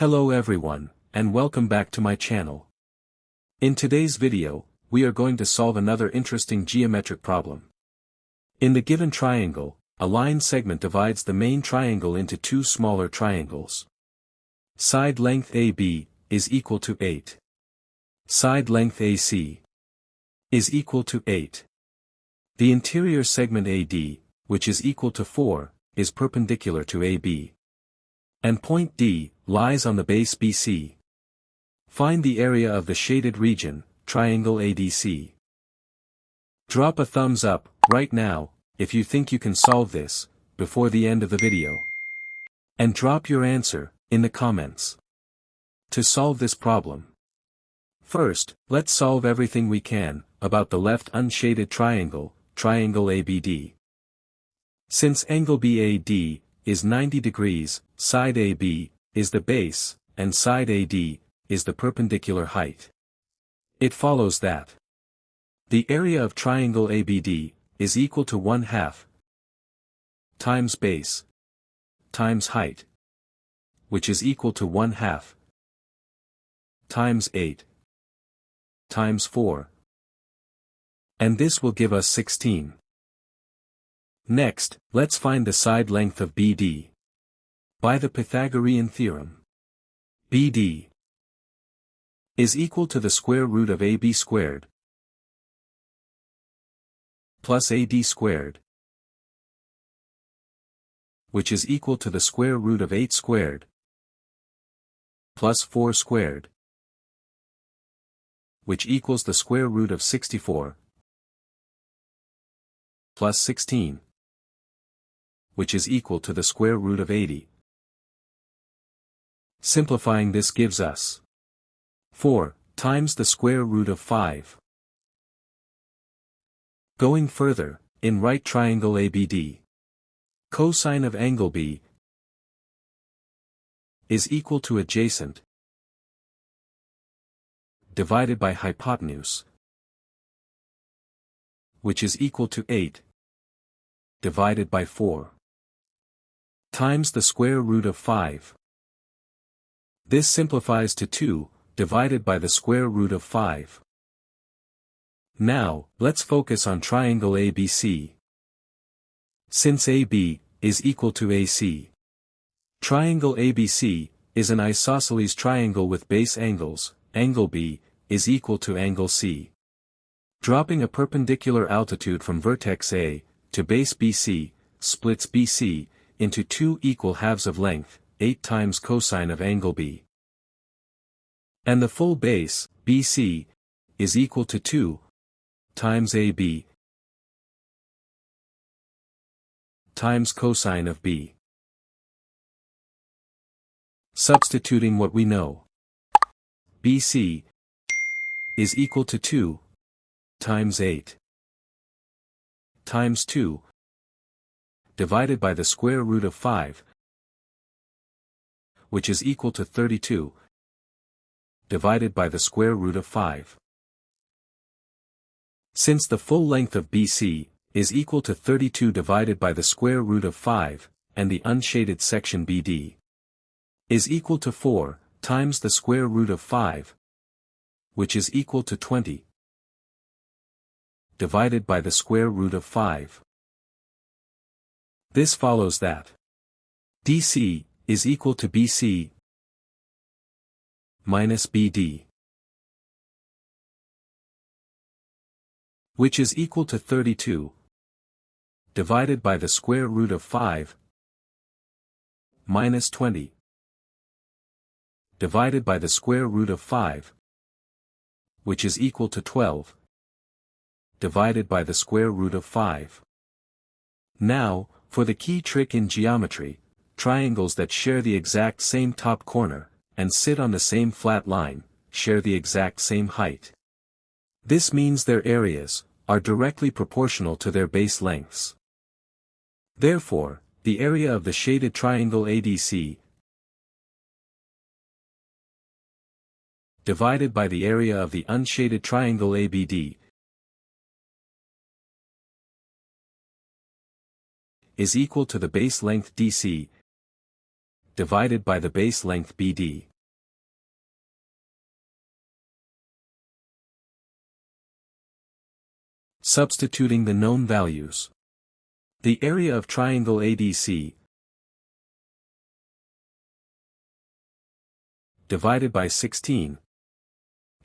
Hello everyone, and welcome back to my channel. In today's video, we are going to solve another interesting geometric problem. In the given triangle, a line segment divides the main triangle into two smaller triangles. Side length AB is equal to 8. Side length AC is equal to 8. The interior segment AD, which is equal to 4, is perpendicular to AB. And point D lies on the base BC. Find the area of the shaded region, triangle ADC. Drop a thumbs up, right now, if you think you can solve this, before the end of the video. And drop your answer, in the comments. To solve this problem. First, let's solve everything we can, about the left unshaded triangle, triangle ABD. Since angle BAD is 90 degrees, side AB is the base, and side AD is the perpendicular height. It follows that the area of triangle ABD is equal to 1/2 times base times height, which is equal to 1/2 times 8 times 4. And this will give us 16. Next, let's find the side length of BD. By the Pythagorean theorem, BD is equal to the square root of AB squared plus AD squared, which is equal to the square root of 8 squared plus 4 squared, which equals the square root of 64 plus 16, which is equal to the square root of 80. Simplifying this gives us 4 times the square root of 5. Going further, in right triangle ABD, cosine of angle B is equal to adjacent divided by hypotenuse, which is equal to 8 divided by 4 times the square root of 5. This simplifies to 2 divided by the square root of 5. Now, let's focus on triangle ABC. Since AB is equal to AC, triangle ABC is an isosceles triangle with base angles. Angle B is equal to angle C. Dropping a perpendicular altitude from vertex A to base BC splits BC into two equal halves of length, 8 times cosine of angle B. And the full base, BC, is equal to 2 times AB times cosine of B. Substituting what we know. BC is equal to 2 times 8 times 2 divided by the square root of 5, which is equal to 32 divided by the square root of 5. Since the full length of BC is equal to 32 divided by the square root of 5, and the unshaded section BD is equal to 4 times the square root of 5, which is equal to 20 divided by the square root of 5. This follows that DC is equal to BC minus BD, which is equal to 32 divided by the square root of 5 minus 20 divided by the square root of 5, which is equal to 12 divided by the square root of 5. Now, for the key trick in geometry, triangles that share the exact same top corner, and sit on the same flat line, share the exact same height. This means their areas are directly proportional to their base lengths. Therefore, the area of the shaded triangle ADC divided by the area of the unshaded triangle ABD is equal to the base length DC divided by the base length BD. Substituting the known values. The area of triangle ADC divided by 16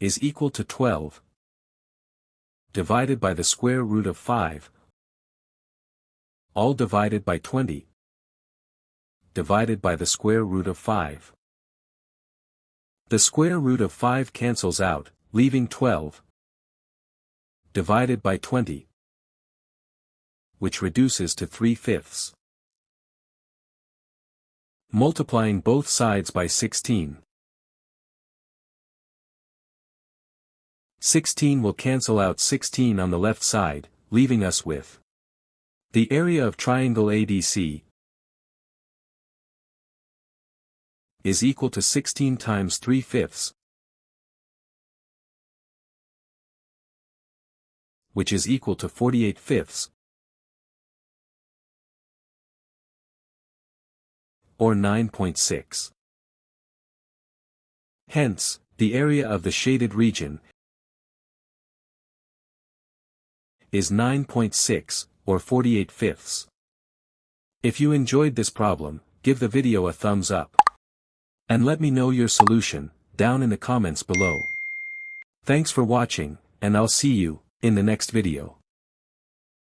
is equal to 12 divided by the square root of 5 all divided by 20 divided by the square root of 5. The square root of 5 cancels out, leaving 12 divided by 20, which reduces to 3/5. Multiplying both sides by 16. 16 will cancel out 16 on the left side, leaving us with the area of triangle ADC is equal to 16 times 3/5, which is equal to 48/5, or 9.6. Hence, the area of the shaded region is 9.6, or 48/5. If you enjoyed this problem, give the video a thumbs up. And let me know your solution, down in the comments below. Thanks for watching, and I'll see you in the next video.